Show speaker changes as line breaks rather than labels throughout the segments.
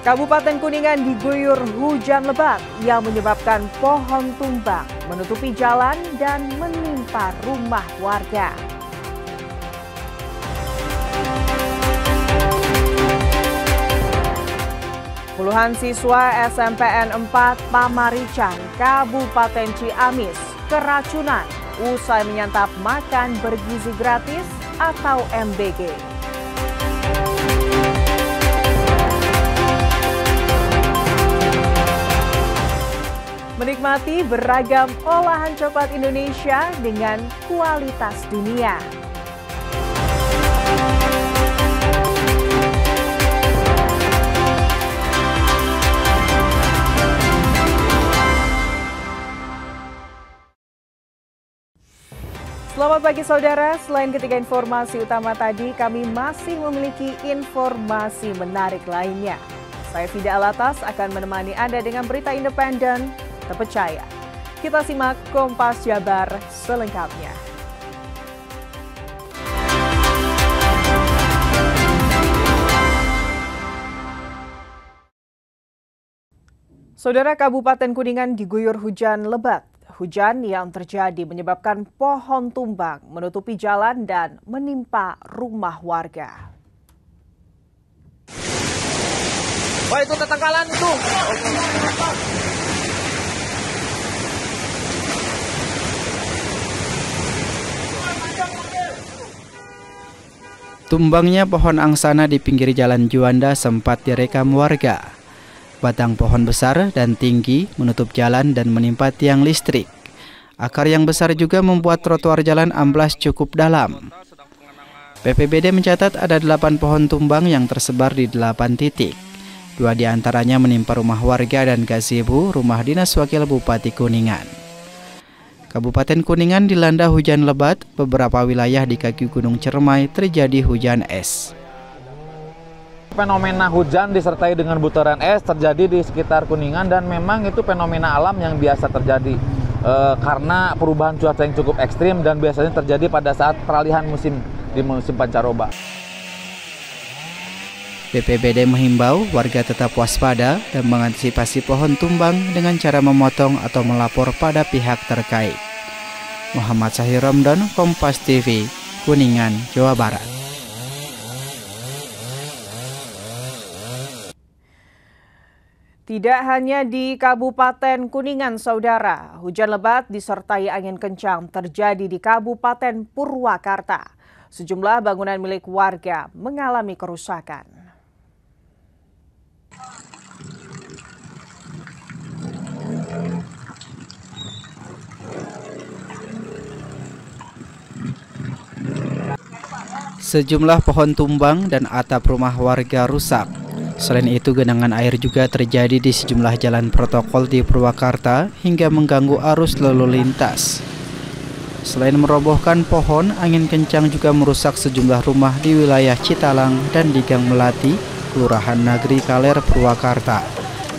Kabupaten Kuningan diguyur hujan lebat yang menyebabkan pohon tumbang, menutupi jalan dan menimpa rumah warga. Puluhan siswa SMPN 4 Pamaricang, Kabupaten Ciamis, keracunan usai menyantap makan bergizi gratis atau MBG. Menikmati beragam olahan coklat Indonesia dengan kualitas dunia. Selamat pagi saudara, selain ketiga informasi utama tadi, kami masih memiliki informasi menarik lainnya. Saya Fida Alatas akan menemani Anda dengan berita independen, terpercaya. Kita simak Kompas Jabar selengkapnya. Saudara, Kabupaten Kuningan diguyur hujan lebat. Hujan yang terjadi menyebabkan pohon tumbang, menutupi jalan dan menimpa rumah warga.
Wah, itu ketangkalan itu.
Tumbangnya pohon angsana di pinggir jalan Juanda sempat direkam warga. Batang pohon besar dan tinggi menutup jalan dan menimpa tiang listrik. Akar yang besar juga membuat trotoar jalan amblas cukup dalam. BPBD mencatat ada 8 pohon tumbang yang tersebar di 8 titik. 2 diantaranya menimpa rumah warga dan gazebo rumah dinas wakil Bupati Kuningan. Kabupaten Kuningan dilanda hujan lebat, beberapa wilayah di kaki Gunung Cermai terjadi hujan es.
Fenomena hujan disertai dengan butaran es terjadi di sekitar Kuningan dan memang itu fenomena alam yang biasa terjadi karena perubahan cuaca yang cukup ekstrim dan biasanya terjadi pada saat peralihan musim di musim pancaroba.
BPBD menghimbau warga tetap waspada dan mengantisipasi pohon tumbang dengan cara memotong atau melapor pada pihak terkait. Muhammad Sahir Romdon, Kompas TV, Kuningan, Jawa Barat.
Tidak hanya di Kabupaten Kuningan, saudara, hujan lebat disertai angin kencang terjadi di Kabupaten Purwakarta. Sejumlah bangunan milik warga mengalami kerusakan.
Sejumlah pohon tumbang dan atap rumah warga rusak. Selain itu, genangan air juga terjadi di sejumlah jalan protokol di Purwakarta hingga mengganggu arus lalu lintas. Selain merobohkan pohon, angin kencang juga merusak sejumlah rumah di wilayah Citalang dan di Gang Melati, Kelurahan Nagri Kaler, Purwakarta,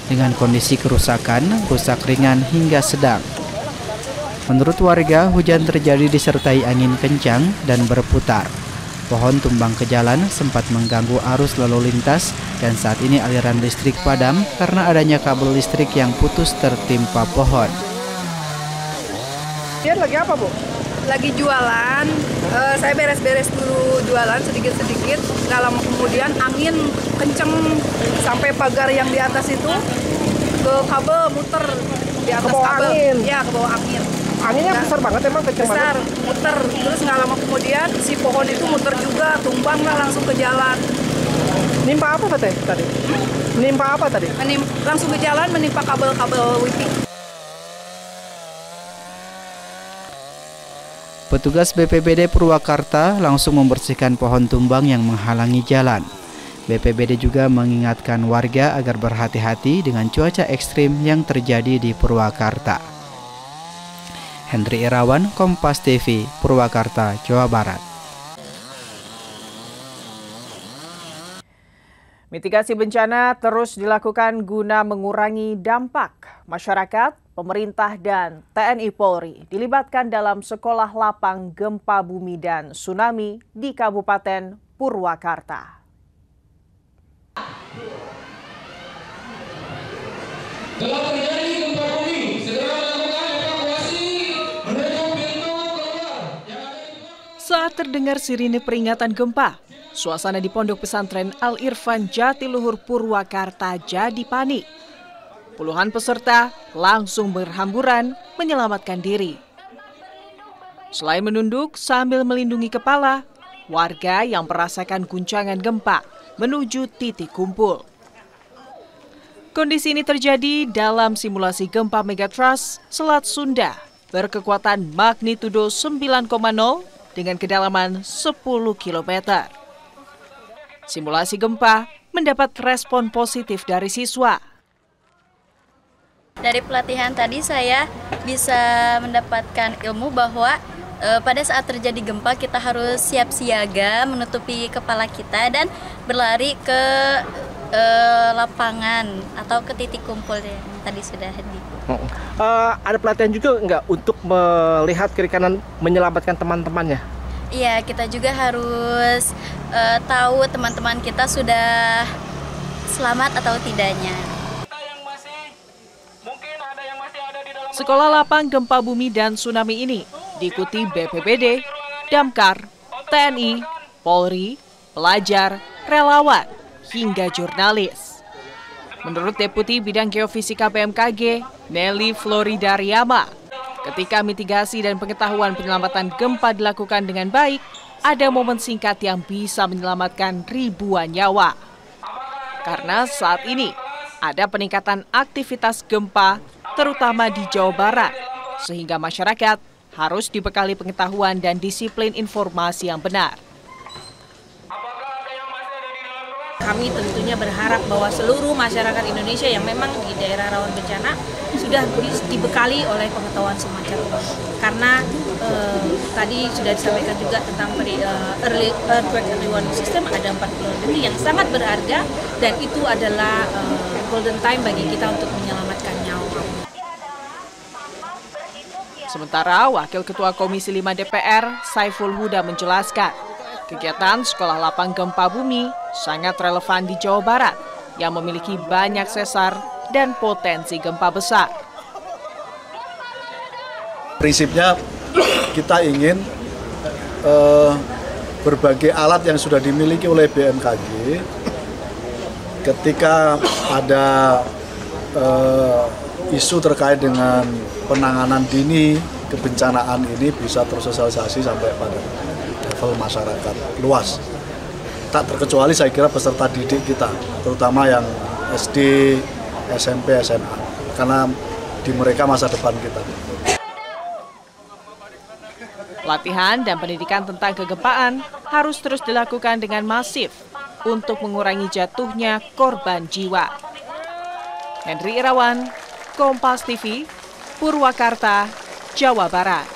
dengan kondisi kerusakan, rusak ringan hingga sedang. Menurut warga, hujan terjadi disertai angin kencang dan berputar. Pohon tumbang ke jalan sempat mengganggu arus lalu lintas dan saat ini aliran listrik padam karena adanya kabel listrik yang putus tertimpa pohon.
Dia lagi apa, Bu? Lagi jualan. Saya beres-beres dulu jualan sedikit-sedikit. Nggak lama kemudian angin kenceng sampai pagar yang di atas itu ke kabel muter di atas kabel. Angin. Ya, ke bawah angin.
Anginnya besar banget, emang kenceng
besar,
banget.
muter. Terus nggak lama kemudian si pohon itu muter juga, tumbang lah langsung ke jalan.
Menimpa apa tadi? Menimpa apa tadi?
Langsung ke jalan menimpa kabel-kabel wifi.
Petugas BPBD Purwakarta langsung membersihkan pohon tumbang yang menghalangi jalan. BPBD juga mengingatkan warga agar berhati-hati dengan cuaca ekstrim yang terjadi di Purwakarta. Hendri Irawan, Kompas TV, Purwakarta, Jawa Barat.
Mitigasi bencana terus dilakukan guna mengurangi dampak. Masyarakat, pemerintah, dan TNI Polri dilibatkan dalam sekolah lapang gempa bumi dan tsunami di Kabupaten Purwakarta.
Telah terjadi gempa bumi, segera lakukan evakuasi menuju pintu keluar.
Saat terdengar sirine peringatan gempa, suasana di Pondok Pesantren Al-Irfan Jatiluhur Purwakarta jadi panik. Puluhan peserta langsung berhamburan menyelamatkan diri. Selain menunduk sambil melindungi kepala, warga yang merasakan guncangan gempa menuju titik kumpul. Kondisi ini terjadi dalam simulasi gempa megatrust Selat Sunda berkekuatan magnitudo 9,0 dengan kedalaman 10 km. Simulasi gempa mendapat respon positif dari siswa.
Dari pelatihan tadi saya bisa mendapatkan ilmu bahwa pada saat terjadi gempa kita harus siap siaga, menutupi kepala kita dan berlari ke lapangan atau ke titik kumpul yang tadi sudah di.
Ada pelatihan juga nggak untuk melihat kiri kanan menyelamatkan teman-temannya?
Iya, kita juga harus tahu teman-teman kita sudah selamat atau tidaknya.
Sekolah lapang gempa bumi dan tsunami ini diikuti BPBD, Damkar, TNI, Polri, pelajar, relawan, hingga jurnalis. Menurut Deputi Bidang Geofisika BMKG, Nelly Floridariama, ketika mitigasi dan pengetahuan penyelamatan gempa dilakukan dengan baik, ada momen singkat yang bisa menyelamatkan ribuan nyawa. Karena saat ini ada peningkatan aktivitas gempa, terutama di Jawa Barat, sehingga masyarakat harus dibekali pengetahuan dan disiplin informasi yang benar.
Kami tentunya berharap bahwa seluruh masyarakat Indonesia yang memang di daerah rawan bencana sudah dibekali oleh pengetahuan semacam ini. Karena tadi sudah disampaikan juga tentang early earthquake early warning system, ada 4 bulan dulu yang sangat berharga dan itu adalah golden time bagi kita untuk menyelamatkan nyawa.
Sementara Wakil Ketua Komisi 5 DPR, Saiful Huda menjelaskan, kegiatan sekolah lapang gempa bumi sangat relevan di Jawa Barat yang memiliki banyak sesar dan potensi gempa besar.
Prinsipnya kita ingin berbagai alat yang sudah dimiliki oleh BMKG ketika ada isu terkait dengan penanganan dini kebencanaan ini bisa tersosialisasi sampai pada level masyarakat luas. Tak terkecuali saya kira peserta didik kita, terutama yang SD, SMP, SMA, karena di mereka masa depan kita.
Latihan dan pendidikan tentang kegempaan harus terus dilakukan dengan masif untuk mengurangi jatuhnya korban jiwa. Henry Irawan, Kompas TV, Purwakarta, Jawa Barat.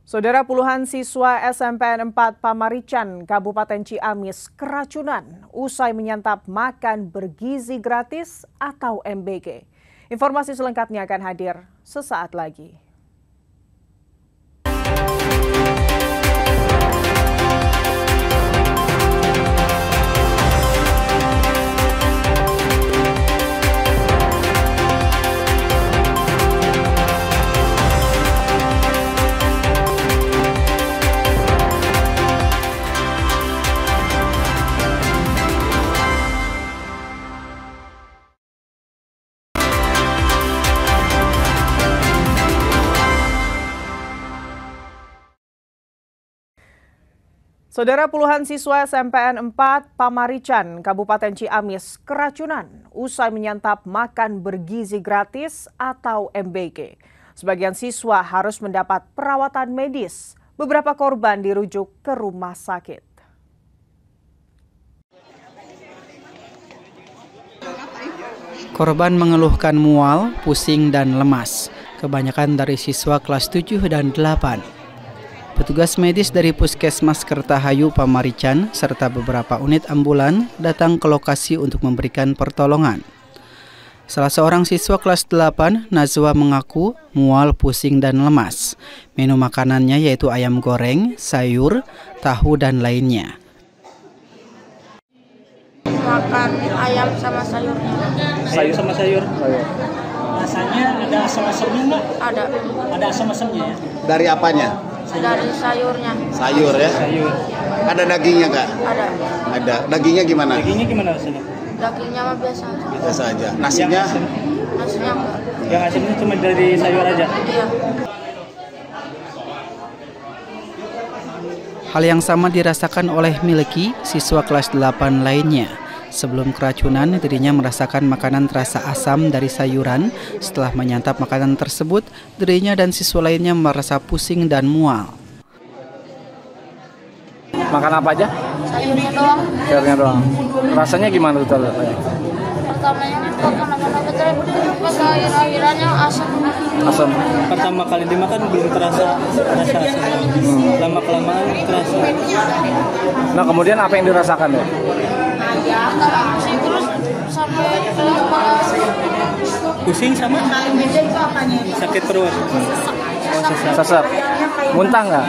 Saudara, puluhan siswa SMPN 4 Pamarican, Kabupaten Ciamis keracunan usai menyantap makan bergizi gratis atau MBG. Informasi selengkapnya akan hadir sesaat lagi. Saudara, puluhan siswa SMPN 4 Pamarican, Kabupaten Ciamis keracunan usai menyantap makan bergizi gratis atau MBG. Sebagian siswa harus mendapat perawatan medis. Beberapa korban dirujuk ke rumah sakit.
Korban mengeluhkan mual, pusing, dan lemas. Kebanyakan dari siswa kelas 7 dan 8. Petugas medis dari Puskesmas Kertahayu Pamarican serta beberapa unit ambulan datang ke lokasi untuk memberikan pertolongan. Salah seorang siswa kelas 8, Nazwa, mengaku mual, pusing, dan lemas. Menu makanannya yaitu ayam goreng, sayur, tahu, dan lainnya.
makan ayam sama sayurnya.
Sayur sama sayur.
Rasanya ada asam-asamnya nggak?
Ada.
Ada asam-asamnya ya?
Dari apanya?
Dari sayurnya.
Sayur ya?
Sayur.
Ada dagingnya nggak?
Ada.
Ada. Dagingnya gimana?
Dagingnya gimana rasanya?
Dagingnya mah biasa aja.
Biasa aja. Nasinya?
Nasinya enggak.
Yang asamnya cuma dari sayur aja?
Iya.
Hal yang sama dirasakan oleh Milky, siswa kelas 8 lainnya. Sebelum keracunan, dirinya merasakan makanan terasa asam dari sayuran. Setelah menyantap makanan tersebut, dirinya dan siswa lainnya merasa pusing dan mual.
Makan apa aja?
Sayurnya doang.
Sayurnya doang. Rasanya gimana tuh?
Pertamanya makan apa-apa terus akhir-akhirannya asam.
Asam.
Pertama kali dimakan belum terasa rasa asam. Lama-kelamaan terasa.
Nah, kemudian apa yang dirasakan ya?
Pusing terus sampai
Pusing sama? Sakit perut.
Sesak. Muntah nggak?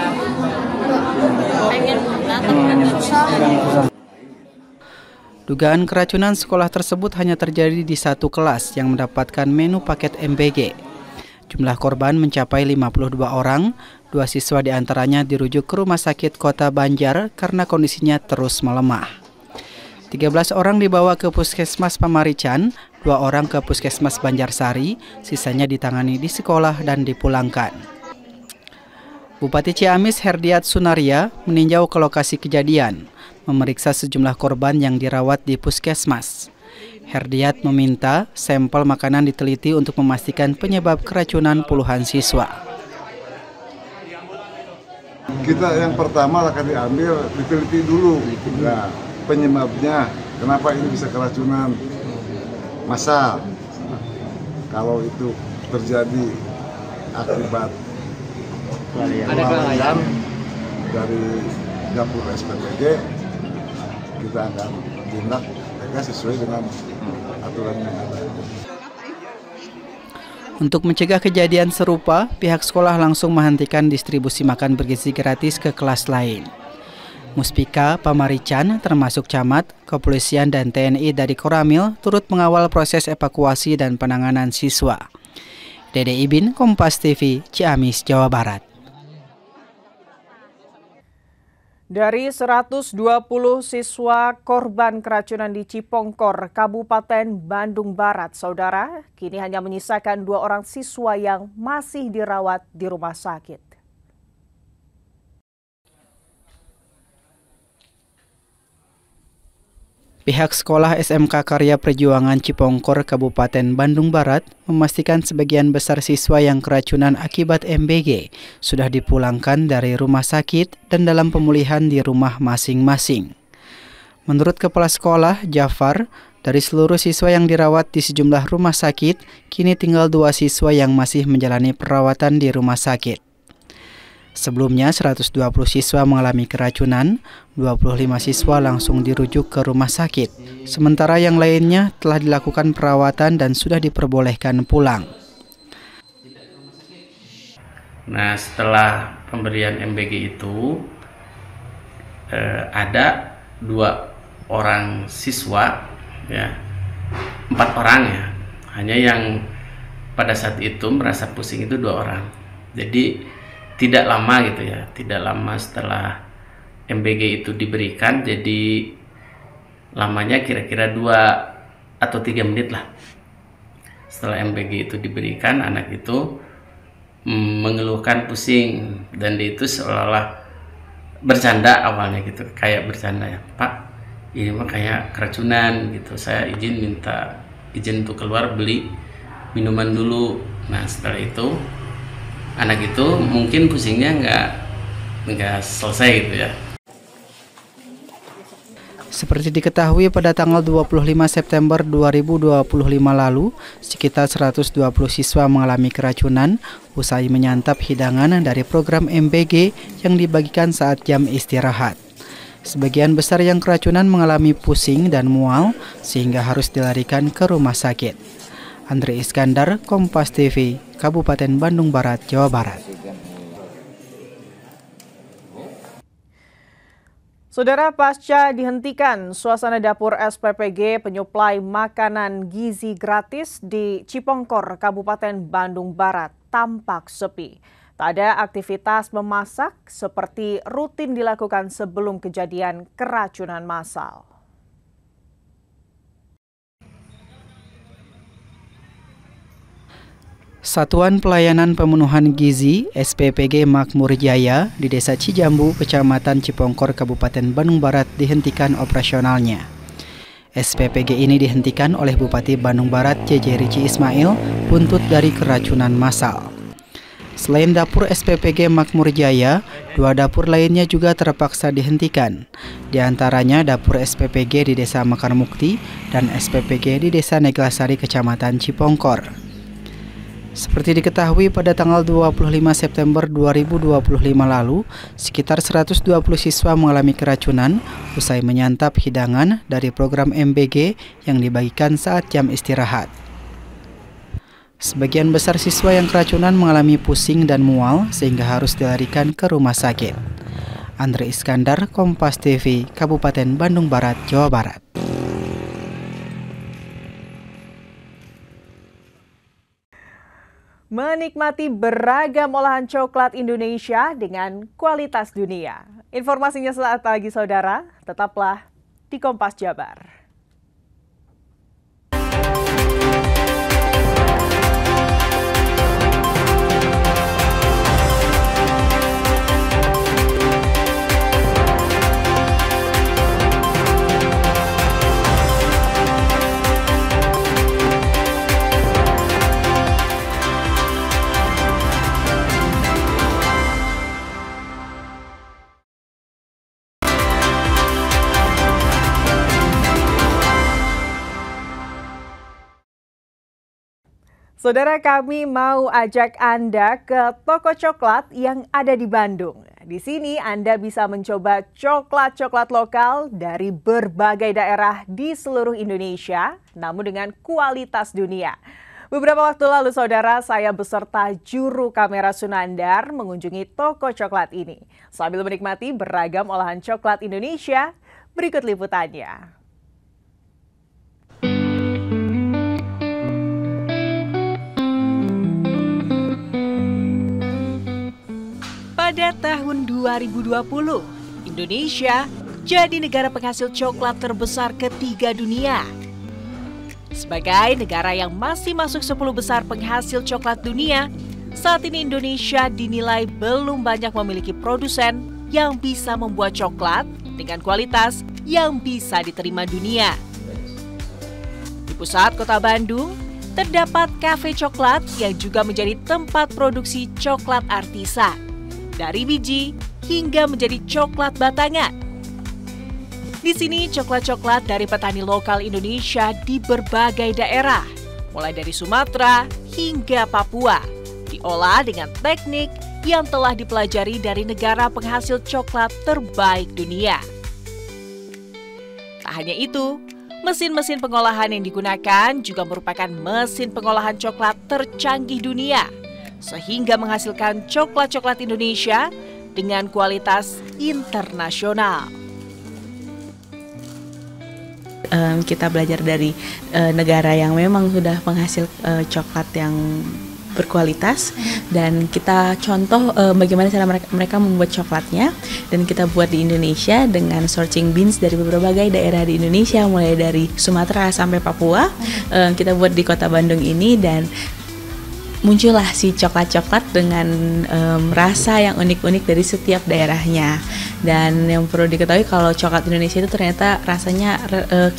pengen susah.
Dugaan keracunan sekolah tersebut hanya terjadi di satu kelas yang mendapatkan menu paket MBG. Jumlah korban mencapai 52 orang, 2 siswa diantaranya dirujuk ke Rumah Sakit Kota Banjar karena kondisinya terus melemah. 13 orang dibawa ke Puskesmas Pamarican, 2 orang ke Puskesmas Banjarsari, sisanya ditangani di sekolah dan dipulangkan. Bupati Ciamis Herdiat Sunaria meninjau ke lokasi kejadian, memeriksa sejumlah korban yang dirawat di puskesmas. Herdiat meminta sampel makanan diteliti untuk memastikan penyebab keracunan puluhan siswa.
Kita yang pertama akan diambil, diteliti dulu. Nah, penyebabnya, kenapa ini bisa keracunan massal. Kalau itu terjadi akibat kelalaian dari dapur SPPG, kita akan tindak tegas sesuai dengan aturan yang ada.
Untuk mencegah kejadian serupa, pihak sekolah langsung menghentikan distribusi makan bergizi gratis ke kelas lain. Muspika Pamarican, termasuk camat, kepolisian dan TNI dari Koramil turut mengawal proses evakuasi dan penanganan siswa. Dede Ibin, Kompas TV, Ciamis, Jawa Barat.
Dari 120 siswa korban keracunan di Cipongkor, Kabupaten Bandung Barat, saudara, kini hanya menyisakan 2 orang siswa yang masih dirawat di rumah sakit.
Pihak sekolah SMK Karya Perjuangan Cipongkor, Kabupaten Bandung Barat, memastikan sebagian besar siswa yang keracunan akibat MBG sudah dipulangkan dari rumah sakit dan dalam pemulihan di rumah masing-masing. Menurut Kepala Sekolah, Jafar, dari seluruh siswa yang dirawat di sejumlah rumah sakit, kini tinggal 2 siswa yang masih menjalani perawatan di rumah sakit. Sebelumnya 120 siswa mengalami keracunan, 25 siswa langsung dirujuk ke rumah sakit, sementara yang lainnya telah dilakukan perawatan dan sudah diperbolehkan pulang.
Nah, setelah pemberian MBG itu ada 2 orang siswa, ya, 4 orang ya, hanya yang pada saat itu merasa pusing itu 2 orang. Jadi tidak lama gitu ya, tidak lama setelah MBG itu diberikan, jadi lamanya kira-kira 2 atau 3 menit lah. Setelah MBG itu diberikan, anak itu mengeluhkan pusing, dan dia itu seolah-olah bercanda awalnya gitu, kayak bercanda ya, Pak, ini mah kayak keracunan gitu, saya minta izin untuk keluar beli minuman dulu. Nah, setelah itu anak itu mungkin pusingnya nggak selesai gitu ya.
Seperti diketahui pada tanggal 25 September 2025 lalu, sekitar 120 siswa mengalami keracunan usai menyantap hidangan dari program MBG yang dibagikan saat jam istirahat. Sebagian besar yang keracunan mengalami pusing dan mual sehingga harus dilarikan ke rumah sakit. Andre Iskandar, Kompas TV, Kabupaten Bandung Barat, Jawa Barat.
Saudara, pasca dihentikan suasana dapur SPPG penyuplai makanan gizi gratis di Cipongkor, Kabupaten Bandung Barat tampak sepi. Tak ada aktivitas memasak seperti rutin dilakukan sebelum kejadian keracunan massal.
Satuan Pelayanan Pemenuhan Gizi SPPG Makmur Jaya di Desa Cijambu, Kecamatan Cipongkor, Kabupaten Bandung Barat dihentikan operasionalnya. SPPG ini dihentikan oleh Bupati Bandung Barat JJ Rici Ismail buntut dari keracunan massal. Selain dapur SPPG Makmur Jaya, 2 dapur lainnya juga terpaksa dihentikan. Di antaranya dapur SPPG di Desa Mekar Mukti dan SPPG di Desa Neglasari, Kecamatan Cipongkor. Seperti diketahui pada tanggal 25 September 2025 lalu, sekitar 120 siswa mengalami keracunan usai menyantap hidangan dari program MBG yang dibagikan saat jam istirahat. Sebagian besar siswa yang keracunan mengalami pusing dan mual sehingga harus dilarikan ke rumah sakit. Andre Iskandar, Kompas TV, Kabupaten Bandung Barat, Jawa Barat.
Menikmati beragam olahan coklat Indonesia dengan kualitas dunia. Informasinya saat lagi, saudara. Tetaplah di Kompas Jabar. Saudara, kami mau ajak Anda ke toko coklat yang ada di Bandung. Di sini Anda bisa mencoba coklat-coklat lokal dari berbagai daerah di seluruh Indonesia, namun dengan kualitas dunia. Beberapa waktu lalu, saudara, saya beserta juru kamera Sunandar mengunjungi toko coklat ini. Sambil menikmati beragam olahan coklat Indonesia, berikut liputannya. Pada tahun 2020, Indonesia jadi negara penghasil coklat terbesar ketiga dunia. Sebagai negara yang masih masuk 10 besar penghasil coklat dunia, saat ini Indonesia dinilai belum banyak memiliki produsen yang bisa membuat coklat dengan kualitas yang bisa diterima dunia. Di pusat kota Bandung, terdapat kafe coklat yang juga menjadi tempat produksi coklat artisan. Dari biji hingga menjadi coklat batangan. Di sini coklat-coklat dari petani lokal Indonesia di berbagai daerah, mulai dari Sumatera hingga Papua, diolah dengan teknik yang telah dipelajari dari negara penghasil coklat terbaik dunia. Tak hanya itu, mesin-mesin pengolahan yang digunakan juga merupakan mesin pengolahan coklat tercanggih dunia, sehingga menghasilkan coklat-coklat Indonesia dengan kualitas internasional.
Kita belajar dari negara yang memang sudah penghasil coklat yang berkualitas, dan kita contoh bagaimana cara mereka membuat coklatnya, dan kita buat di Indonesia dengan sourcing beans dari berbagai daerah di Indonesia, mulai dari Sumatera sampai Papua. Kita buat di kota Bandung ini, dan muncullah si coklat-coklat dengan rasa yang unik-unik dari setiap daerahnya. Dan yang perlu diketahui kalau coklat Indonesia itu ternyata rasanya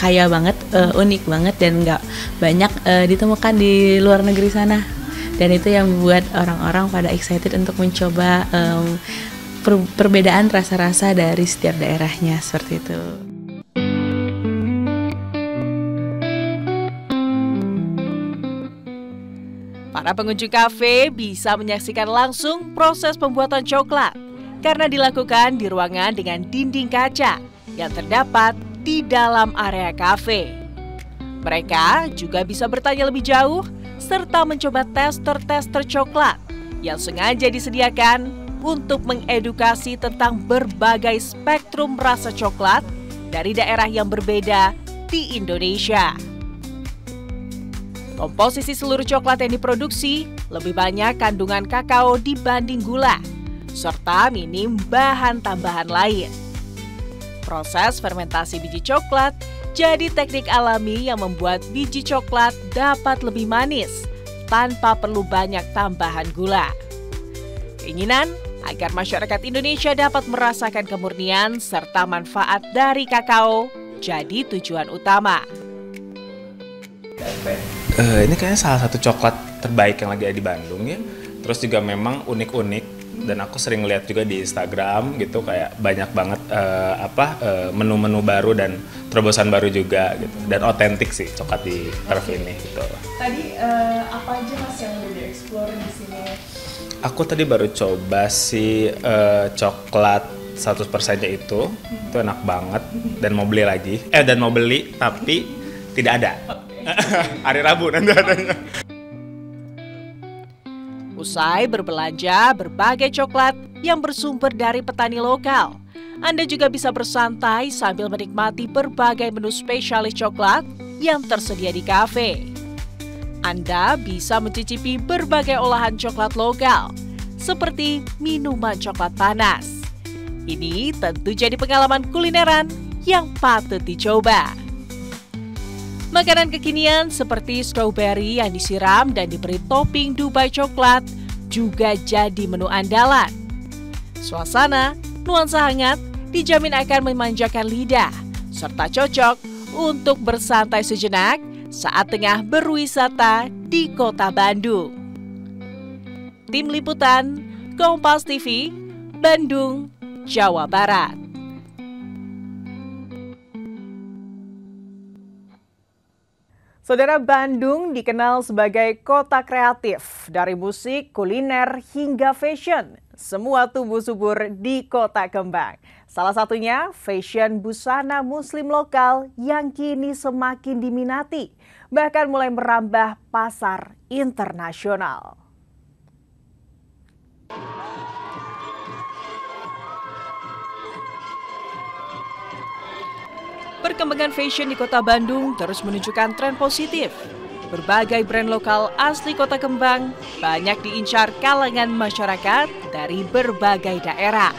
kaya banget, unik banget, dan nggak banyak ditemukan di luar negeri sana. Dan itu yang membuat orang-orang pada excited untuk mencoba perbedaan rasa-rasa dari setiap daerahnya, seperti itu.
Para pengunjung kafe bisa menyaksikan langsung proses pembuatan coklat karena dilakukan di ruangan dengan dinding kaca yang terdapat di dalam area kafe. Mereka juga bisa bertanya lebih jauh serta mencoba tester-tester coklat yang sengaja disediakan untuk mengedukasi tentang berbagai spektrum rasa coklat dari daerah yang berbeda di Indonesia. Komposisi seluruh coklat yang diproduksi lebih banyak kandungan kakao dibanding gula, serta minim bahan tambahan lain. Proses fermentasi biji coklat jadi teknik alami yang membuat biji coklat dapat lebih manis tanpa perlu banyak tambahan gula. Keinginan agar masyarakat Indonesia dapat merasakan kemurnian serta manfaat dari kakao jadi tujuan utama.
Ini kayaknya salah satu coklat terbaik yang lagi ada di Bandung ya. Terus juga memang unik-unik dan aku sering lihat juga di Instagram gitu, kayak banyak banget menu-menu baru dan terobosan baru juga gitu. Dan otentik sih coklat di Curve ini gitu.
Tadi apa aja Mas yang udah di-explore di sini?
Aku tadi baru coba si coklat 100%-nya itu enak banget dan mau beli lagi. Dan mau beli tapi tidak ada. Hari Rabu nanti adanya.
Usai berbelanja berbagai coklat yang bersumber dari petani lokal, Anda juga bisa bersantai sambil menikmati berbagai menu spesialis coklat yang tersedia di kafe. Anda bisa mencicipi berbagai olahan coklat lokal, seperti minuman coklat panas. Ini tentu jadi pengalaman kulineran yang patut dicoba. Makanan kekinian seperti strawberry yang disiram dan diberi topping Dubai coklat juga jadi menu andalan. Suasana, nuansa hangat dijamin akan memanjakan lidah, serta cocok untuk bersantai sejenak saat tengah berwisata di Kota Bandung. Tim Liputan, Kompas TV, Bandung, Jawa Barat. Saudara, Bandung dikenal sebagai kota kreatif, dari musik, kuliner, hingga fashion. Semua tumbuh subur di Kota Kembang. Salah satunya fashion busana muslim lokal yang kini semakin diminati, bahkan mulai merambah pasar internasional. Perkembangan fashion di Kota Bandung terus menunjukkan tren positif. Berbagai brand lokal asli Kota Kembang banyak diincar kalangan masyarakat dari berbagai daerah.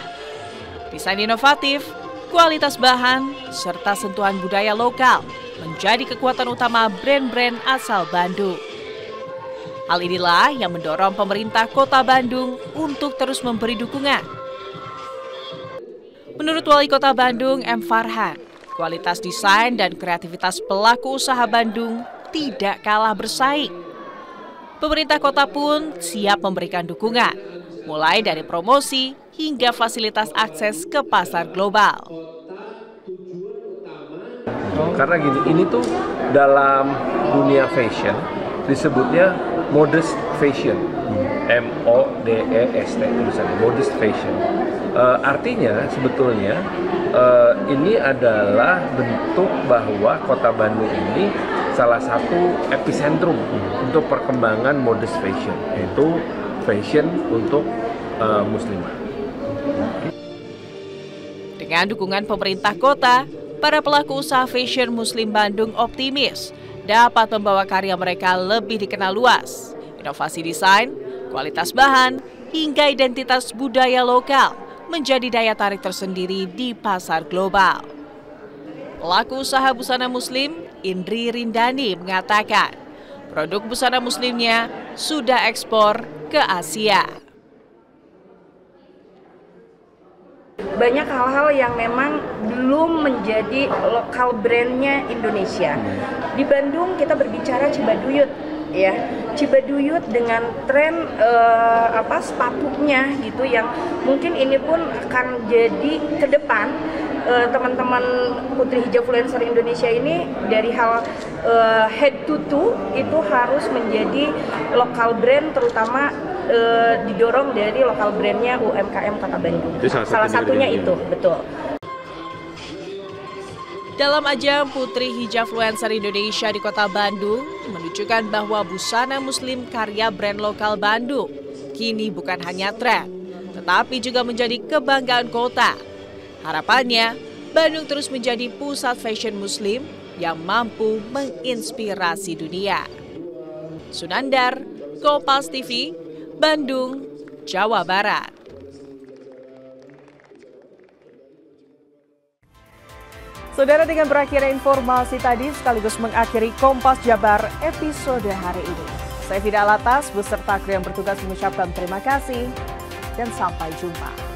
Desain inovatif, kualitas bahan, serta sentuhan budaya lokal menjadi kekuatan utama brand-brand asal Bandung. Hal inilah yang mendorong pemerintah Kota Bandung untuk terus memberi dukungan. Menurut Wali Kota Bandung, M. Farhan, kualitas desain dan kreativitas pelaku usaha Bandung tidak kalah bersaing. Pemerintah kota pun siap memberikan dukungan, mulai dari promosi hingga fasilitas akses ke pasar global.
Karena gini, ini tuh dalam dunia fashion disebutnya modest fashion, MODEST tulisannya, modest fashion. Artinya sebetulnya ini adalah bentuk bahwa Kota Bandung ini salah satu epicentrum untuk perkembangan modest fashion, yaitu fashion untuk muslimah.
Dengan dukungan pemerintah kota, para pelaku usaha fashion muslim Bandung optimis dapat membawa karya mereka lebih dikenal luas. Inovasi desain, kualitas bahan, hingga identitas budaya lokal menjadi daya tarik tersendiri di pasar global. Pelaku usaha busana muslim, Indri Rindani, mengatakan produk busana muslimnya sudah ekspor ke Asia.
Banyak hal-hal yang memang belum menjadi lokal brandnya Indonesia. Di Bandung kita berbicara Cibaduyut, ya, Cibaduyut dengan tren sepatunya gitu, yang mungkin ini pun akan jadi ke depan teman-teman Putri Hijabfluencer Indonesia ini dari hal head to toe itu harus menjadi lokal brand, terutama didorong dari lokal brandnya UMKM Kota Bandung. Salah satunya itu, betul.
Dalam ajang Putri Hijabfluencer Indonesia di Kota Bandung menunjukkan bahwa busana muslim karya brand lokal Bandung kini bukan hanya tren, tetapi juga menjadi kebanggaan kota. Harapannya, Bandung terus menjadi pusat fashion muslim yang mampu menginspirasi dunia. Sunandar, Kompas TV, Bandung, Jawa Barat. Saudara, dengan berakhirnya informasi tadi sekaligus mengakhiri Kompas Jabar episode hari ini. Saya Fida Alatas beserta kru yang bertugas mengucapkan terima kasih dan sampai jumpa.